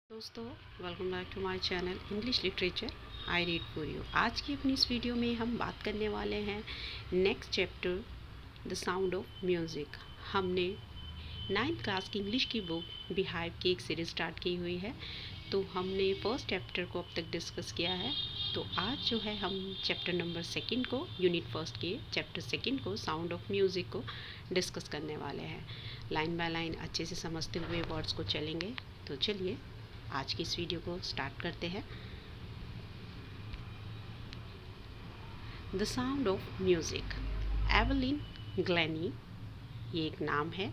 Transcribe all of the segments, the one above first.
दोस्तों, welcome back to my channel English literature I read for you. आज की अपनी इस वीडियो में हम बात करने वाले हैं next chapter the sound of music. हमने 9th क्लास की इंग्लिश की बुक बिहाइव की एक सीरीज स्टार्ट की हुई है, तो हमने फर्स्ट चैप्टर को अब तक डिस्कस किया है। तो आज जो है हम चैप्टर नंबर 2 को, यूनिट फर्स्ट के चैप्टर 2 को, साउंड ऑफ म्यूज़िक को डिस्कस करने वाले हैं। लाइन बाय लाइन अच्छे से समझते हुए वर्ड्स को चलेंगे। तो चलिए आज की इस वीडियो को स्टार्ट करते हैं। The sound of music, Evelyn Glenny, ये एक नाम है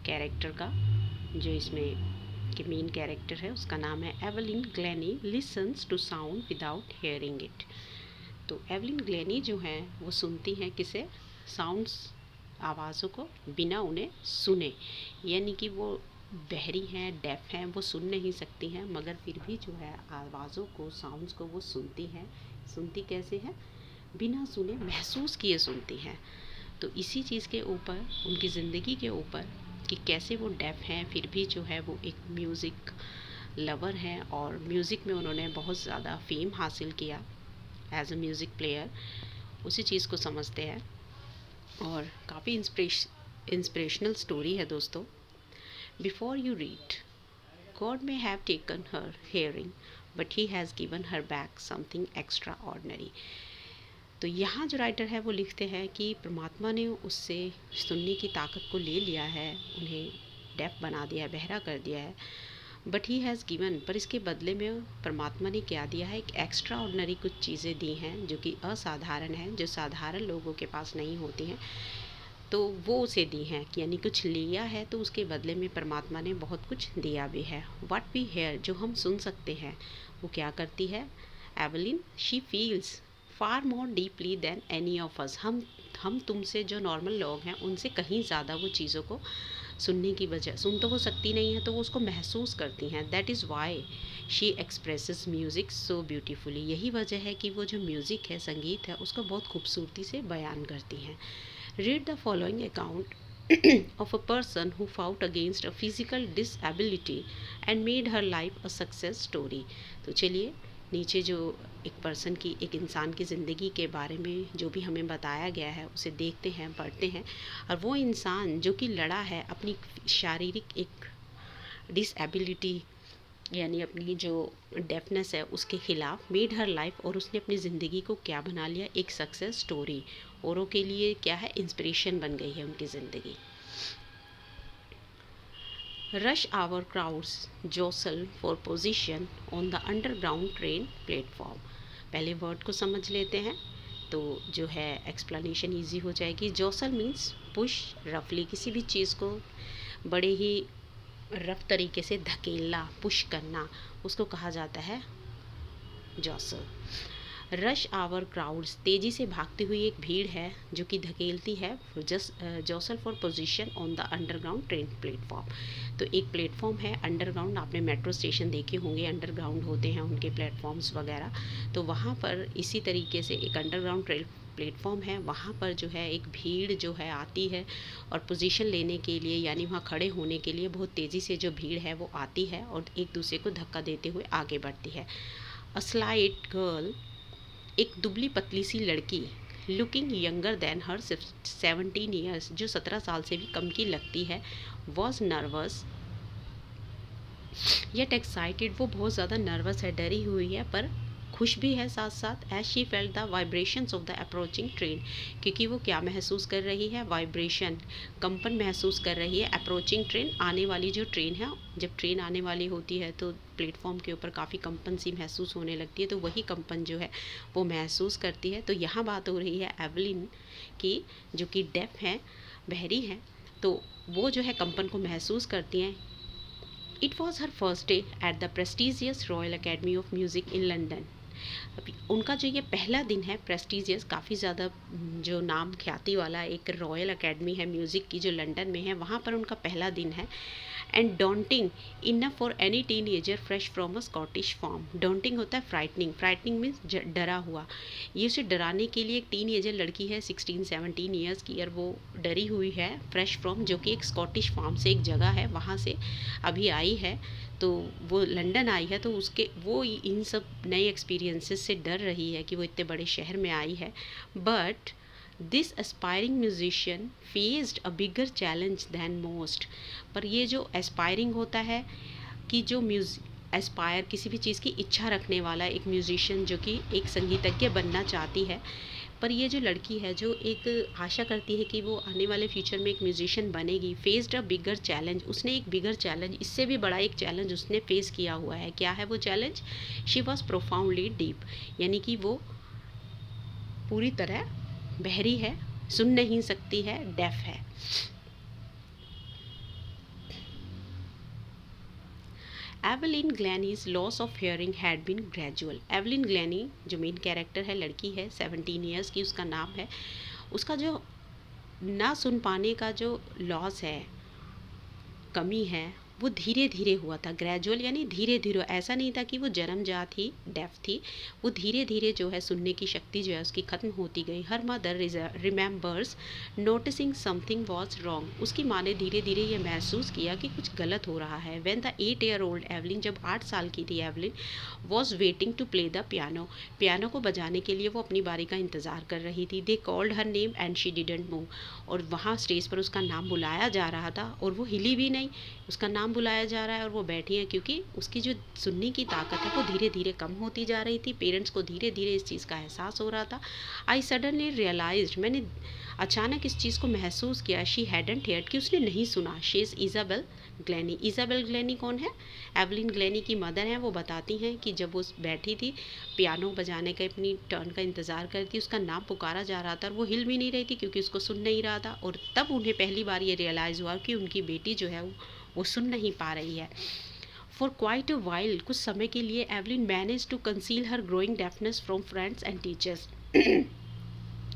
कैरेक्टर का, जो इसमें के मेन कैरेक्टर है, उसका नाम है Evelyn Glennie listens to sound without hearing it. तो एवलिन ग्लेनी जो है वो सुनती हैं किसे? साउंड्स, आवाज़ों को, बिना उन्हें सुने। यानी कि वो बहरी हैं, डेफ हैं, वो सुन नहीं सकती हैं, मगर फिर भी जो है आवाज़ों को, साउंड्स को वो सुनती हैं। सुनती कैसे हैं? बिना सुने, महसूस किए सुनती हैं। तो इसी चीज़ के ऊपर, उनकी ज़िंदगी के ऊपर, कि कैसे वो डेफ हैं फिर भी जो है वो एक म्यूज़िक लवर हैं और म्यूज़िक में उन्होंने बहुत ज़्यादा फेम हासिल किया एज अ म्यूज़िक प्लेयर, उसी चीज़ को समझते हैं। और काफ़ी इंस्पिरेशनल स्टोरी है दोस्तों। Before you read, God may have taken her hearing, but He has given her back something extraordinary. तो यहाँ जो राइटर है वो लिखते हैं कि परमात्मा ने उससे सुनने की ताकत को ले लिया है, उन्हें डेफ बना दिया है, बहरा कर दिया है। बट ही हैज़ गिवन, पर इसके बदले में परमात्मा ने क्या दिया है? एक एक्स्ट्रा ऑर्डनरी कुछ चीज़ें दी हैं जो कि असाधारण हैं, जो साधारण लोगों के पास नहीं होती हैं। तो वो उसे दी हैं, यानी कुछ लिया है तो उसके बदले में परमात्मा ने बहुत कुछ दिया भी है। व्हाट वी हेयर, जो हम सुन सकते हैं, वो क्या करती है Evelyn? She feels far more deeply than any of us. हम तुमसे, जो नॉर्मल लोग हैं, उनसे कहीं ज़्यादा वो चीज़ों को सुनने की वजह, सुन तो वो सकती नहीं है तो वो उसको महसूस करती हैं। That is why she expresses music so beautifully. यही वजह है कि वो जो म्यूज़िक है, संगीत है, उसको बहुत खूबसूरती से बयान करती हैं। Read the following account of a person who fought against a physical disability and made her life a success story. तो चलिए नीचे जो एक पर्सन की, एक इंसान की ज़िंदगी के बारे में जो भी हमें बताया गया है उसे देखते हैं, पढ़ते हैं। और वो इंसान जो कि लड़ा है अपनी शारीरिक एक डिसएबिलिटी, यानी अपनी जो डेफनेस है उसके खिलाफ, मेड हर लाइफ, और उसने अपनी ज़िंदगी को क्या बना लिया? एक सक्सेस स्टोरी। औरों के लिए क्या है? इंस्पिरेशन बन गई है उनकी ज़िंदगी। Rush hour crowds jostle for position on the underground train platform. पहले वर्ड को समझ लेते हैं तो जो है एक्सप्लेनेशन ईजी हो जाएगी। जोसल मीन्स पुश, रफली किसी भी चीज़ को बड़े ही रफ तरीके से धकेलना, पुश करना, उसको कहा जाता है जॉसल। रश आवर क्राउड्स, तेज़ी से भागती हुई एक भीड़ है जो कि धकेलती है jostle for position on the underground train platform. तो एक प्लेटफॉर्म है अंडरग्राउंड, आपने मेट्रो स्टेशन देखे होंगे, अंडरग्राउंड होते हैं उनके प्लेटफॉर्म्स वगैरह। तो वहाँ पर इसी तरीके से एक अंडरग्राउंड ट्रेन प्लेटफॉर्म है, वहाँ पर जो है एक भीड़ जो है आती है और पोजीशन लेने के लिए, यानी वहाँ खड़े होने के लिए बहुत तेज़ी से जो भीड़ है वो आती है और एक दूसरे को धक्का देते हुए आगे बढ़ती है। अ स्लाइट गर्ल, एक दुबली पतली सी लड़की, लुकिंग यंगर देन हर 17 ईयर्स, जो 17 साल से भी कम की लगती है, वॉज नर्वस येट एक्साइटेड, वो बहुत ज़्यादा नर्वस है, डरी हुई है, पर खुश भी है साथ साथ। As she felt the vibrations of the approaching train, क्योंकि वो क्या महसूस कर रही है? वाइब्रेशन, कंपन महसूस कर रही है। अप्रोचिंग ट्रेन, आने वाली जो ट्रेन है, जब ट्रेन आने वाली होती है तो प्लेटफॉर्म के ऊपर काफ़ी कंपन सी महसूस होने लगती है, तो वही कंपन जो है वो महसूस करती है। तो यहाँ बात हो रही है एवलिन की, जो कि डेफ है, बहरी है, तो वो जो है कंपन को महसूस करती हैं। It was her first day at the prestigious royal academy of music in London. उनका जो ये पहला दिन है, प्रेस्टिजियस, काफ़ी ज़्यादा जो नाम ख्याति वाला एक रॉयल अकेडमी है म्यूज़िक की जो लंदन में है, वहाँ पर उनका पहला दिन है। And daunting enough for any teenager fresh from a Scottish farm. Daunting होता है फ्राइटनिंग, फ्राइटनिंग मीन्स डरा हुआ। ये उसे डराने के लिए एक टीनेजर लड़की है 16-17 ईयर्स की, और वो डरी हुई है फ्रेश फ्रॉम, जो कि एक स्कॉटिश फार्म से, एक जगह है वहाँ से अभी आई है। तो वो लंदन आई है, तो उसके वो इन सब नए एक्सपीरियंसेस से डर रही है कि वो इतने बड़े शहर में आई है। But this aspiring musician faced a bigger challenge than most. पर ये जो एस्पायरिंग होता है कि जो एस्पायर किसी भी चीज़ की इच्छा रखने वाला एक म्यूजिशियन, जो कि एक संगीतज्ञ बनना चाहती है, पर ये जो लड़की है जो एक आशा करती है कि वो आने वाले फ्यूचर में एक म्यूजिशियन बनेगी, फेस्ड अ बिगर चैलेंज। उसने एक बिगर चैलेंज, इससे भी बड़ा एक चैलेंज उसने फेस किया हुआ है। क्या है वो challenge? She was profoundly deep, यानी कि वो पूरी तरह बहरी है, सुन नहीं सकती है, डेफ है। Evelyn Glennie's loss of hearing had been gradual. Evelyn Glennie जो मेन कैरेक्टर है, लड़की है 17 ईयर्स की, उसका नाम है, उसका जो ना सुन पाने का जो लॉस है, कमी है, वो धीरे धीरे हुआ था। ग्रेजुअल यानी धीरे धीरे, ऐसा नहीं था कि वो जन्मजात ही डेफ थी। वो धीरे धीरे जो है सुनने की शक्ति जो है उसकी ख़त्म होती गई। Her mother remembers noticing something was wrong. उसकी माँ ने धीरे धीरे ये महसूस किया कि कुछ गलत हो रहा है। व्हेन द 8-year-old एवलिन, जब 8 साल की थी Evelyn, was waiting to play the piano, piano को बजाने के लिए वो अपनी बारी का इंतज़ार कर रही थी। They called her name and she didn't move. और वहाँ स्टेज पर उसका नाम बुलाया जा रहा था और वो हिली भी नहीं। उसका नाम बुलाया जा रहा है और वो बैठी है, क्योंकि उसकी जो सुनने की ताकत है वो धीरे धीरे कम होती जा रही थी। पेरेंट्स को धीरे धीरे इस चीज़ का एहसास हो रहा था। आई सडनली रियलाइज्ड, मैंने अचानक इस चीज़ को महसूस किया, शी हैडंट हेard, कि उसने नहीं सुना। She is Isabel Glennie. Isabel Glennie कौन है? एवलिन ग्लैनी की मदर हैं। वो बताती हैं कि जब वो बैठी थी पियानो बजाने का, अपनी टर्न का इंतज़ार करती, उसका नाम पुकारा जा रहा था और वो हिल भी नहीं रही थी क्योंकि उसको सुन नहीं रहा था। और तब उन्हें पहली बार ये रियलाइज़ हुआ कि उनकी बेटी जो है वो सुन नहीं पा रही है। फॉर क्वाइट अ वाइल, कुछ समय के लिए, Evelyn manage to conceal her growing deafness from friends and teachers.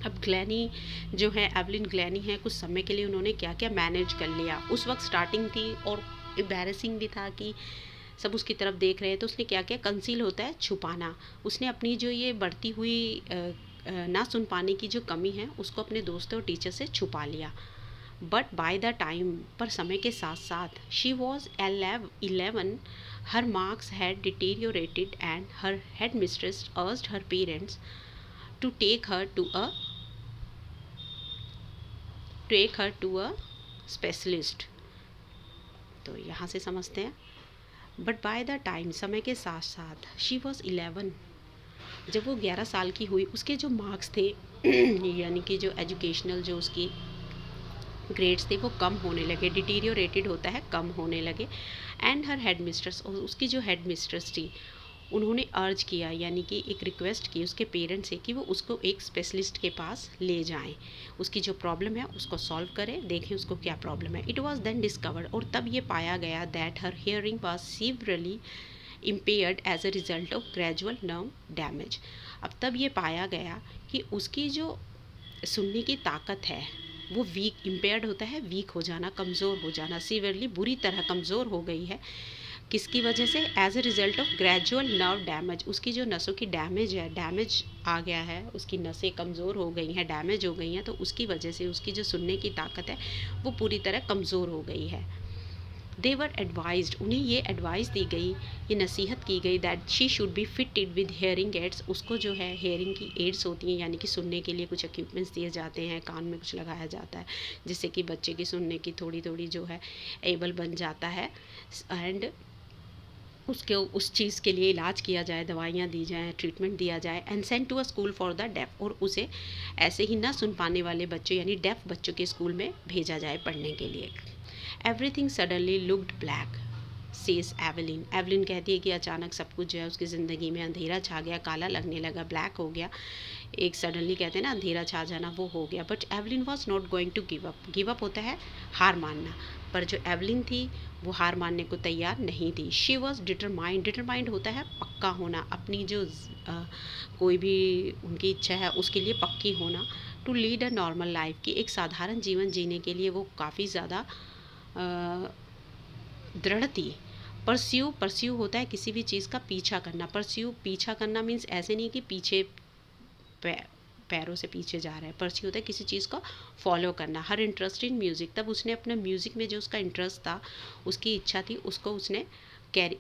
अब ग्लैनी जो है, एवलिन ग्लैनी है, कुछ समय के लिए उन्होंने क्या क्या मैनेज कर लिया। उस वक्त स्टार्टिंग थी और एम्बैरेसिंग भी था कि सब उसकी तरफ देख रहे हैं, तो उसने क्या किया, कंसील होता है छुपाना। उसने अपनी जो ये बढ़ती हुई ना सुन पाने की जो कमी है उसको अपने दोस्तों और टीचर से छुपा लिया। बट बाय द टाइम, पर समय के साथ साथ, she was 11, her marks had deteriorated and her headmistress urged her parents to take her to a specialist. तो यहाँ से समझते हैं, बट बाय द टाइम, समय के साथ साथ, शी वॉज 11, जब वो 11 साल की हुई, उसके जो मार्क्स थे यानी कि जो एजुकेशनल जो उसकी ग्रेड्स थे वो कम होने लगे। डिटीरियोरेटेड होता है, कम होने लगे। एंड हर हेड मिस्ट्रेस, और उसकी जो हेड मिस्ट्रेस थी, उन्होंने अर्ज किया, यानी कि एक रिक्वेस्ट की उसके पेरेंट्स से कि वो उसको एक स्पेशलिस्ट के पास ले जाएं, उसकी जो प्रॉब्लम है उसको सॉल्व करें, देखें उसको क्या प्रॉब्लम है। इट वॉज देन डिस्कवर्ड, और तब ये पाया गया, that her hearing was severely impaired as a result of gradual nerve damage. अब तब ये पाया गया कि उसकी जो सुनने की ताकत है वो वीक, इम्पेयर्ड होता है वीक हो जाना, कमज़ोर हो जाना, सीवियरली बुरी तरह कमज़ोर हो गई है। किसकी वजह से? As a result of gradual nerve damage. उसकी जो नसों की डैमेज है, डैमेज आ गया है, उसकी नसें कमज़ोर हो गई हैं, डैमेज हो गई हैं, तो उसकी वजह से उसकी जो सुनने की ताकत है वो पूरी तरह कमज़ोर हो गई है। दे वर एडवाइज्ड, उन्हें ये एडवाइस दी गई, ये नसीहत की गई, that she should be fitted with hearing ads. उसको जो है हेयरिंग की एड्स होती हैं, यानी कि सुनने के लिए कुछ इक्विपमेंट्स दिए जाते हैं, कान में कुछ लगाया जाता है जिससे कि बच्चे की सुनने की थोड़ी थोड़ी जो है एबल बन जाता है। एंड उसके उस चीज़ के लिए इलाज किया जाए, दवाइयाँ दी जाएँ, ट्रीटमेंट दिया जाए। And send to a school for the deaf, और उसे ऐसे ही ना सुन पाने वाले बच्चों यानी डेफ बच्चों के स्कूल में भेजा जाए पढ़ने के लिए। Everything suddenly looked black, says Evelyn. Evelyn कहती है कि अचानक सब कुछ जो है उसकी ज़िंदगी में अंधेरा छा गया, काला लगने लगा, ब्लैक हो गया। एक सडनली कहते हैं ना अंधेरा छा जाना, वो हो गया। But Evelyn was not going to give up. Give up होता है हार मानना, पर जो एवलिन थी वो हार मानने को तैयार नहीं थी। शी वॉज डिटरमाइंड, डिटरमाइंड होता है पक्का होना, अपनी जो कोई भी उनकी इच्छा है उसके लिए पक्की होना। To lead a normal life, की एक साधारण जीवन जीने के लिए वो काफ़ी ज़्यादा दृढ़ थी। परस्यू होता है किसी भी चीज़ का पीछा करना। पीछा करना मीन्स ऐसे नहीं कि पीछे पैरों से पीछे जा रहा है। परस्यू होता है किसी चीज़ को फॉलो करना। हर इंटरेस्ट इन म्यूज़िक, तब उसने अपने म्यूज़िक में जो उसका इंटरेस्ट था, उसकी इच्छा थी, उसको उसने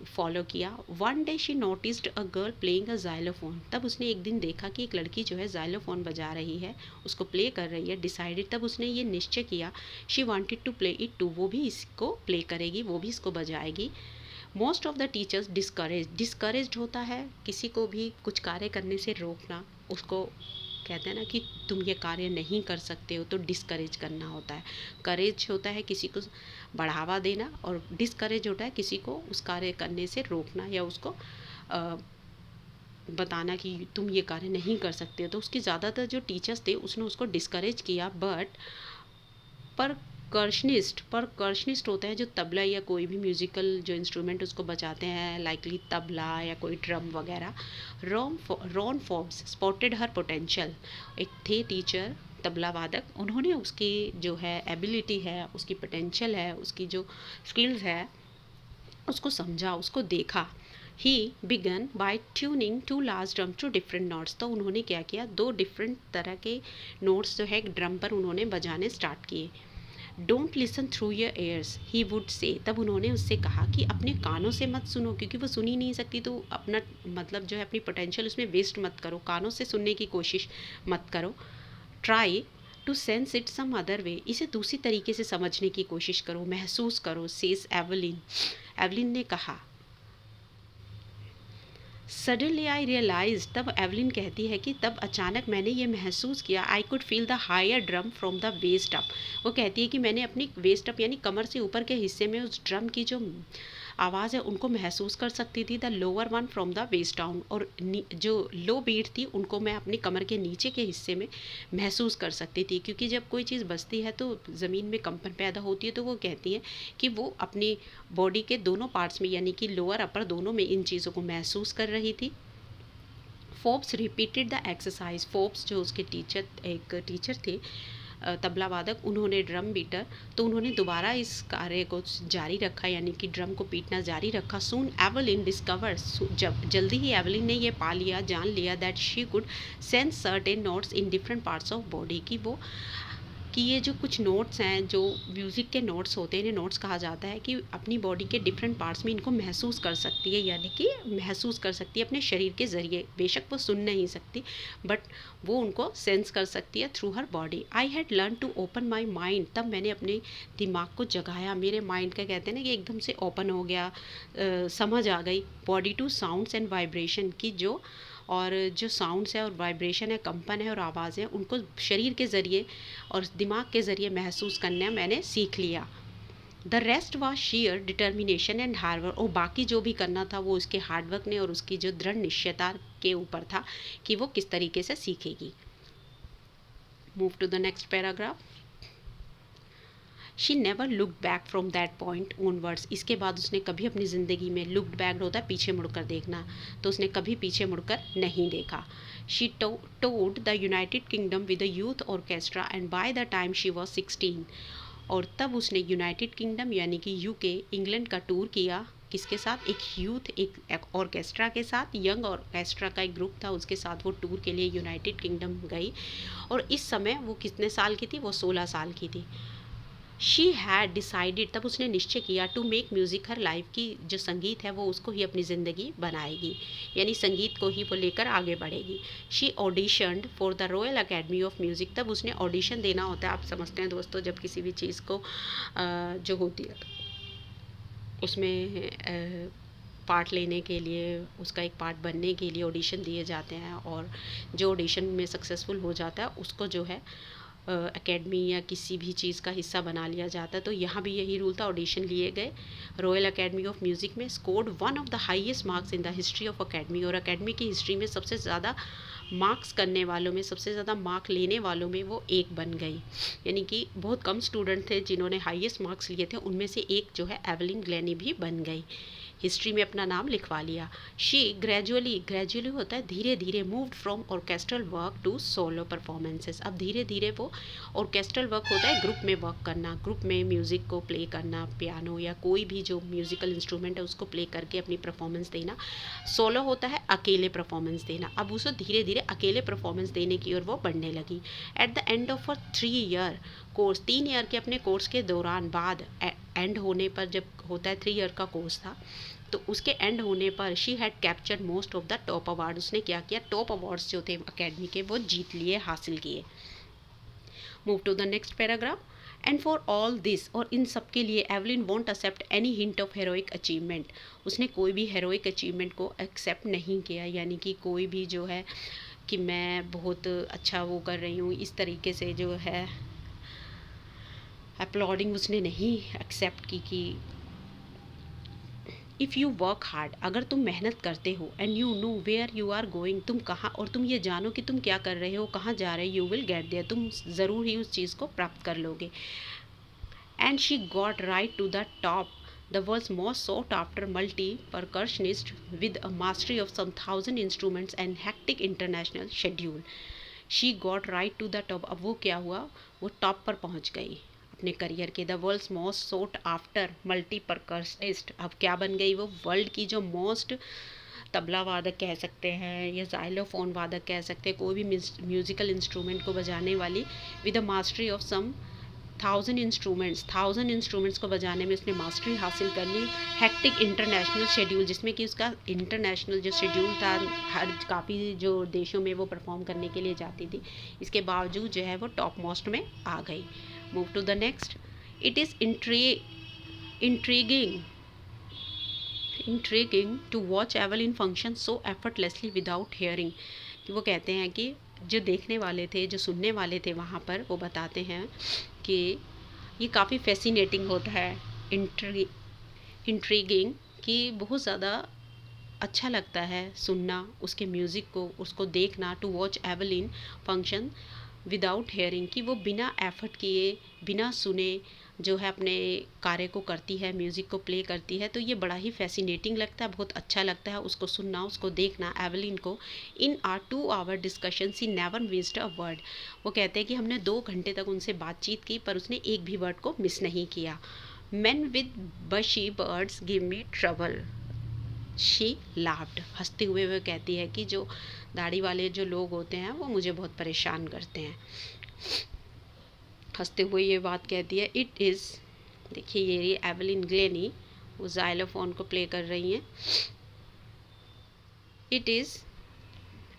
फॉलो किया। One day she noticed a girl playing a xylophone, तब उसने एक दिन देखा कि एक लड़की जो है जाइलोफोन बजा रही है, उसको प्ले कर रही है। डिसाइडेड, तब उसने ये निश्चय किया, she wanted to play it too, वो भी इसको प्ले करेगी, वो भी इसको बजाएगी। Most of the teachers discouraged होता है किसी को भी कुछ कार्य करने से रोकना, उसको कहते हैं ना कि तुम ये कार्य नहीं कर सकते हो, तो डिस्करेज करना होता है। करेज होता है किसी को बढ़ावा देना, और डिस्करेज होता है किसी को उस कार्य करने से रोकना या उसको बताना कि तुम ये कार्य नहीं कर सकते हो। तो उसके ज़्यादातर जो टीचर्स थे उसने उसको डिस्करेज किया। पर कर्शनिस्ट होते हैं जो तबला या कोई भी म्यूज़िकल जो इंस्ट्रूमेंट उसको बजाते हैं, लाइकली तबला या कोई ड्रम वगैरह। रॉन फॉर्ब्स स्पॉटेड हर पोटेंशियल, एक थे टीचर तबला वादक, उन्होंने उसकी जो है एबिलिटी है, उसकी पोटेंशियल है, उसकी जो स्किल्स है, उसको समझा, उसको देखा। He began by tuning two large drum to different notes, तो उन्होंने क्या किया, 2 डिफरेंट तरह के नोट्स जो है ड्रम पर उन्होंने बजाने स्टार्ट किए। Don't listen through your ears he would से, तब उन्होंने उससे कहा कि अपने कानों से मत सुनो, क्योंकि वो सुन ही नहीं सकती, तो अपना मतलब जो है अपनी पोटेंशियल उसमें वेस्ट मत करो, कानों से सुनने की कोशिश मत करो। Try to sense it some other way, इसे दूसरी तरीके से समझने की कोशिश करो, महसूस करो। सेज एवलिन ने कहा। सडनली आई रियलाइज, तब एवलिन कहती है कि तब अचानक मैंने ये महसूस किया, I could feel the higher drum from the waist up, वो कहती है कि मैंने अपनी वेस्ट अप यानी कमर से ऊपर के हिस्से में उस ड्रम की जो आवाज़ है उनको महसूस कर सकती थी। The lower one from the waist down, और जो लो बीट थी उनको मैं अपनी कमर के नीचे के हिस्से में महसूस कर सकती थी, क्योंकि जब कोई चीज़ बजती है तो ज़मीन में कंपन पैदा होती है, तो वो कहती है कि वो अपनी बॉडी के दोनों पार्ट्स में यानी कि लोअर अपर दोनों में इन चीज़ों को महसूस कर रही थी। Forbes repeated the exercise, Forbes जो उसके एक टीचर थे तबला वादक, उन्होंने ड्रम बीटर, तो उन्होंने दोबारा इस कार्य को जारी रखा, यानी कि ड्रम को पीटना जारी रखा। सून एवलिन डिस्कवर, जब जल्दी ही एवलिन ने ये पा लिया, जान लिया, that she could sense certain notes in different parts of body, कि ये जो कुछ नोट्स हैं, जो म्यूज़िक के नोट्स होते हैं, इन्हें नोट्स कहा जाता है, कि अपनी बॉडी के डिफरेंट पार्ट्स में इनको महसूस कर सकती है, यानी कि महसूस कर सकती है अपने शरीर के ज़रिए। बेशक वो सुन नहीं सकती, बट वो उनको सेंस कर सकती है through her body. I had learn to open my mind, तब मैंने अपने दिमाग को जगाया, मेरे माइंड का कहते हैं ना कि एकदम से ओपन हो गया, समझ आ गई। Body to sounds and vibration की जो साउंड्स है और वाइब्रेशन है, कंपन है और आवाज़ है, उनको शरीर के ज़रिए और दिमाग के ज़रिए महसूस करना मैंने सीख लिया। The rest was share determination and hard work, और बाकी जो भी करना था वो उसके हार्डवर्क ने और उसकी जो दृढ़ निश्चयता के ऊपर था कि वो किस तरीके से सीखेगी। Move to the next paragraph. She never looked back from that point onwards, इसके बाद उसने कभी अपनी ज़िंदगी में, लुकड बैक होता है पीछे मुड़कर देखना, तो उसने कभी पीछे मुड़कर नहीं देखा। She toured the United Kingdom with a youth orchestra and by the time she was 16, और तब उसने यूनाइटेड किंगडम यानी कि यूके, इंग्लैंड का टूर किया। किसके साथ? एक ऑर्केस्ट्रा के साथ, यंग ऑर्केस्ट्रा का एक ग्रुप था, उसके साथ वो टूर के लिए यूनाइटेड किंगडम गई, और इस समय वो कितने साल की थी? वो 16 साल की थी। शी हैड डिसाइडेड, तब उसने निश्चय किया, to make music her life, की जो संगीत है वो उसको ही अपनी ज़िंदगी बनाएगी, यानी संगीत को ही वो लेकर आगे बढ़ेगी। She auditioned for the royal academy of music, तब उसने ऑडिशन देना होता है, आप समझते हैं दोस्तों, जब किसी भी चीज़ को जो होती है उसमें पार्ट लेने के लिए, उसका एक पार्ट बनने के लिए ऑडिशन दिए जाते हैं, और जो ऑडिशन में सक्सेसफुल हो जाता है उसको जो है एकेडमी या किसी भी चीज़ का हिस्सा बना लिया जाता है। तो यहाँ भी यही रूल था, ऑडिशन लिए गए। रॉयल अकेडमी ऑफ म्यूज़िक में scored one of the highest marks in the history of academy, और अकेडमी की हिस्ट्री में सबसे ज़्यादा मार्क्स करने वालों में, सबसे ज़्यादा मार्क लेने वालों में वो एक बन गई, यानी कि बहुत कम स्टूडेंट थे जिन्होंने हाईएस्ट मार्क्स लिए थे, उनमें से एक जो है एवलिन ग्लैनी भी बन गई। हिस्ट्री में अपना नाम लिखवा लिया। शी ग्रेजुअली होता है धीरे धीरे, moved from orchestral work to solo performances. अब धीरे धीरे वो ऑर्केस्ट्रल वर्क होता है ग्रुप में वर्क करना, ग्रुप में म्यूज़िक को प्ले करना, पियानो या कोई भी जो म्यूज़िकल इंस्ट्रूमेंट है उसको प्ले करके अपनी परफॉर्मेंस देना। सोलो होता है अकेले परफॉर्मेंस देना। अब उसे धीरे धीरे अकेले परफॉर्मेंस देने की ओर वो बढ़ने लगी। At the end of a 3 year course, 3 year के अपने कोर्स के दौरान बाद एंड होने पर, जब होता है 3 ईयर का कोर्स था, तो उसके एंड होने पर she had captured most of the top award. उसने क्या किया, टॉप अवार्ड्स जो थे अकेडमी के वो जीत लिए, हासिल किए। Move to the next paragraph. And for all this, और इन सब के लिए Evelyn won't accept any hint of heroic achievement. उसने कोई भी हेरोइक अचीवमेंट को एक्सेप्ट नहीं किया, यानी कि कोई भी जो है कि मैं बहुत अच्छा वो कर रही हूँ, इस तरीके से जो है अपलॉडिंग उसने नहीं एक्सेप्ट की। कि इफ़ यू वर्क हार्ड, अगर तुम मेहनत करते हो, and you know where you are going, तुम कहाँ, और तुम ये जानो कि तुम क्या कर रहे हो, कहाँ जा रहे हो, यू विल गेट देयर, तुम ज़रूर ही उस चीज़ को प्राप्त कर लोगे। And she got right to the top, the world's most sought after multi-percussionist with a mastery of some 1,000 instruments and hectic international schedule. She got right to the top. अब वो क्या हुआ, वो टॉप पर पहुंच गई अपने करियर के। The world's most sought after multi percussionist, अब क्या बन गई वो, वर्ल्ड की जो मोस्ट तबला वादक कह सकते हैं या जाइलोफोन वादक कह सकते हैं, कोई भी म्यूजिकल इंस्ट्रूमेंट को बजाने वाली, with a mastery of some 1,000 instruments को बजाने में उसने मास्टरी हासिल कर ली। हेक्टिक इंटरनेशनल शेड्यूल, जिसमें कि उसका इंटरनेशनल जो शेड्यूल था, हर काफ़ी जो देशों में वो परफॉर्म करने के लिए जाती थी, इसके बावजूद जो है वो टॉप मोस्ट में आ गई। Move to the next. It is intriguing to watch Evelyn function so effortlessly without hearing. कि वो कहते हैं कि जो देखने वाले थे, जो सुनने वाले थे वहाँ पर, वो बताते हैं कि ये काफ़ी फैसिनेटिंग होता है, इंट्रीगिंग, कि बहुत ज़्यादा अच्छा लगता है सुनना उसके म्यूज़िक को, उसको देखना। To watch Evelyn function without hearing, कि वो बिना एफर्ट किए, बिना सुने जो है अपने कार्य को करती है, म्यूज़िक को प्ले करती है। तो ये बड़ा ही फैसिनेटिंग लगता है, बहुत अच्छा लगता है उसको सुनना, उसको देखना एवलिन को। In our 2 hour discussion she never missed a word. वो कहते हैं कि हमने 2 घंटे तक उनसे बातचीत की पर उसने एक भी वर्ड को मिस नहीं किया। Men with bushy birds give me trouble. She laughed, हंसते हुए वह कहती है कि जो दाढ़ी वाले जो लोग होते हैं वो मुझे बहुत परेशान करते हैं। हंसते हुए ये बात कहती है। इट इज़, देखिए ये एवलिन ग्लेनी वो जाइलोफोन को प्ले कर रही हैं। It is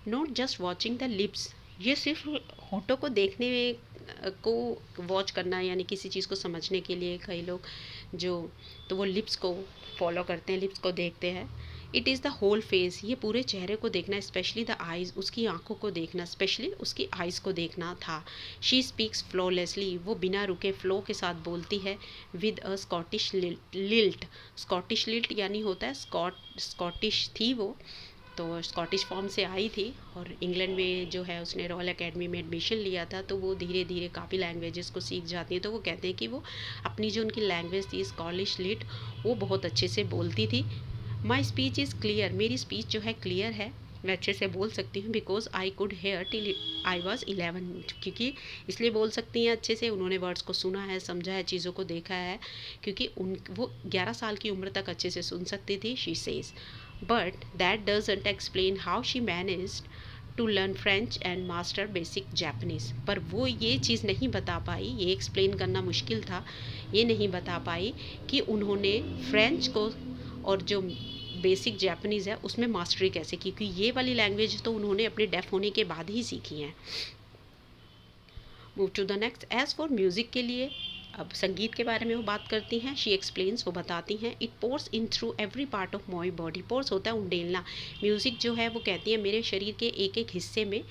not just watching the lips, ये सिर्फ होठों को देखने को वॉच करना, यानी किसी चीज़ को समझने के लिए कई लोग जो, तो वो लिप्स को फॉलो करते हैं, लिप्स को देखते हैं। It is the whole face, ये पूरे चेहरे को देखना, स्पेशली द आइज़, उसकी आंखों को देखना, स्पेशली उसकी आइज़ को देखना था। शी स्पीक्स फ्लॉलेसली, वो बिना रुके फ्लो के साथ बोलती है। With a Scottish lilt, Scottish lilt यानी होता है स्कॉटिश थी वो, तो स्कॉटिश फॉर्म से आई थी और इंग्लैंड में जो है उसने रॉयल एकेडमी में एडमिशन लिया था। तो वो धीरे धीरे काफ़ी लैंग्वेजेस को सीख जाती है। तो वो कहते हैं कि वो अपनी जो उनकी लैंग्वेज थी स्कॉटिश लिट, वो बहुत अच्छे से बोलती थी। माई स्पीच इज़ क्लियर, मेरी स्पीच जो है क्लियर है, मैं अच्छे से बोल सकती हूँ। Because I could hair till I was 11, क्योंकि इसलिए बोल सकती हैं अच्छे से, उन्होंने वर्ड्स को सुना है, समझा है, चीज़ों को देखा है, क्योंकि वो 11 साल की उम्र तक अच्छे से सुन सकती थी। She says, but that doesn't explain how she managed to learn French and master basic Japanese. पर वो ये चीज़ नहीं बता पाई, ये एक्सप्लेन करना मुश्किल था, ये नहीं बता पाई कि उन्होंने फ्रेंच को और जो बेसिक जापानीज़ है उसमें मास्टरी कैसे की, क्योंकि ये वाली लैंग्वेज तो उन्होंने अपने डेफ होने के बाद ही सीखी हैं। Move to the next. As for music के लिए, अब संगीत के बारे में वो बात करती हैं। शी एक्सप्लेन्स, वो बताती हैं। It pores in through every part of my body, pores होता है उंडेलना, म्यूज़िक जो है वो कहती है मेरे शरीर के एक एक हिस्से में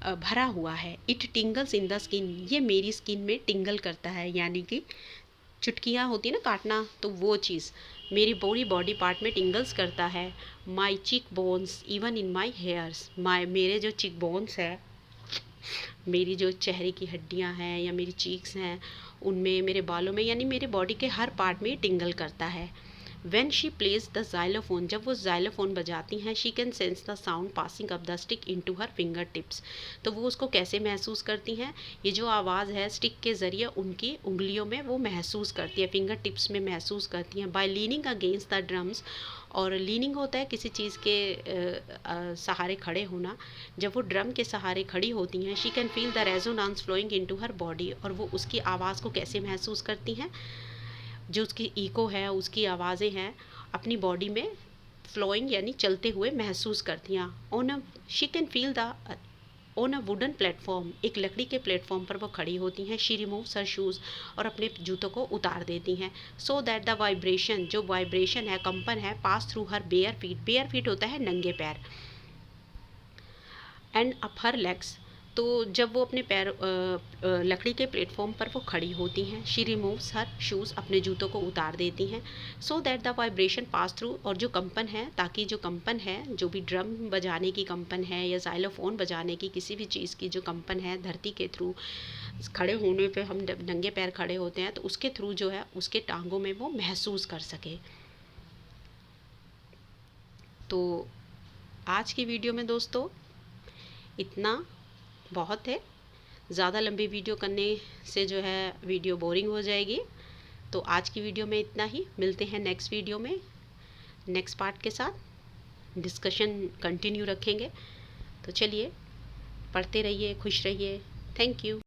भरा हुआ है। इट टिंगल्स इन द स्किन, ये मेरी स्किन में टिंगल करता है, यानी कि चुटकियाँ होती है ना काटना, तो वो चीज़ मेरी पूरी बॉडी पार्ट में टिंगल्स करता है। माई चिक bones even in my hairs, मेरे जो चिक बोन्स है, मेरी जो चेहरे की हड्डियां हैं या मेरी चीक्स हैं, उनमें, मेरे बालों में, यानी मेरे बॉडी के हर पार्ट में टिंगल करता है। When she plays the xylophone, जब वो xylophone बजाती हैं, she can sense the sound passing up the stick into her fingertips. तो वो उसको कैसे महसूस करती हैं? ये जो आवाज़ है स्टिक के ज़रिए उनकी उंगलियों में वो महसूस करती है, फिंगर टिप्स में महसूस करती हैं. By leaning against the drums, और लीनिंग होता है किसी चीज़ के सहारे खड़े होना. जब वो ड्रम के सहारे खड़ी होती हैं, she can feel the resonance flowing into her body, और वो उसकी आवाज़ को कैसे महसूस करती हैं? जो उसकी इको है, उसकी आवाज़ें हैं, अपनी बॉडी में फ्लोइंग यानी चलते हुए महसूस करती हैं. She can feel the on a wooden platform, एक लकड़ी के प्लेटफॉर्म पर वो खड़ी होती हैं. शी रिमूव्स हर शूज़, और अपने जूतों को उतार देती हैं. सो दैट द वाइब्रेशन, जो वाइब्रेशन है, कंपन है, पास थ्रू हर बेयर फीट. बेयर फीट होता है नंगे पैर. एंड अप हर लेग्स, तो जब वो अपने पैर लकड़ी के प्लेटफॉर्म पर वो खड़ी होती हैं, शी रिमूव्स हर शूज़, अपने जूतों को उतार देती हैं. So that the vibration pass through, और जो कंपन है, ताकि जो कंपन है, जो भी ड्रम बजाने की कंपन है या जाइलोफोन बजाने की किसी भी चीज़ की जो कंपन है, धरती के थ्रू खड़े होने पे हम नंगे पैर खड़े होते हैं, तो उसके थ्रू जो है उसके टांगों में वो महसूस कर सके. तो आज की वीडियो में दोस्तों इतना बहुत है. ज़्यादा लंबी वीडियो करने से जो है वीडियो बोरिंग हो जाएगी. तो आज की वीडियो में इतना ही. मिलते हैं नेक्स्ट वीडियो में नेक्स्ट पार्ट के साथ. डिस्कशन कंटिन्यू रखेंगे. तो चलिए, पढ़ते रहिए, खुश रहिए. Thank you.